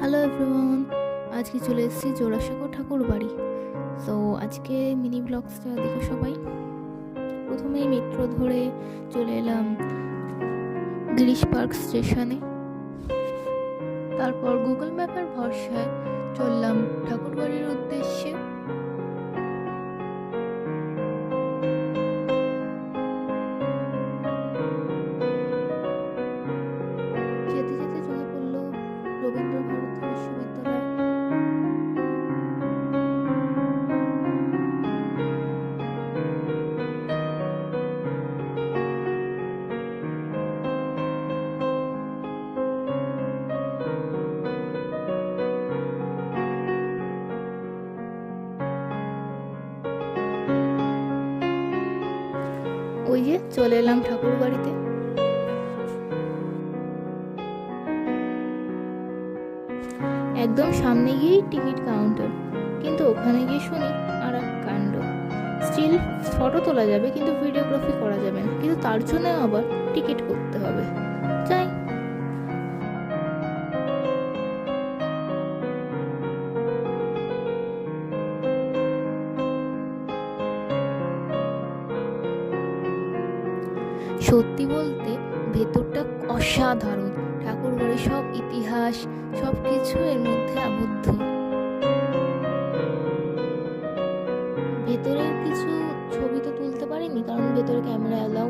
Hello everyone, আজকে চলে এসেছি জোড়াসাঁকো ঠাকুর বাড়ি। তো আজকে মিনি ব্লগসটা দেখো সবাই। প্রথমেই মেট্রো ধরে চলে এলাম গিরিশ পার্ক স্টেশনে। তারপর গুগল ম্যাপের ভরসায় চললাম ঠাকুর বাড়ির উদ্দেশ্যে। যেতে যেতে চলে পড়ল রবীন্দ্র ভারতী বিশ্ববিদ্যালয়। ওই যে চলে এলাম ঠাকুর বাড়িতে। একদম সামনে গিয়েই টিকিট কাউন্টার, কিন্তু ওখানে গিয়ে শুনি আর এক কাণ্ড। স্টিল ফটো তোলা যাবে কিন্তু ভিডিওগ্রাফি করা যাবে না, কিন্তু তার জন্য আবার টিকিট করতে হবে। যাই, সত্যি বলতে ভেতরটা অসাধারণ। ঠাকুর বাড়ির সব ইতিহাস সব কিছু এর মধ্যে আবদ্ধ। ভেতরের কিছু ছবি তো তুলতে পারিনি, কারণ ভেতরে ক্যামেরা অ্যালাউ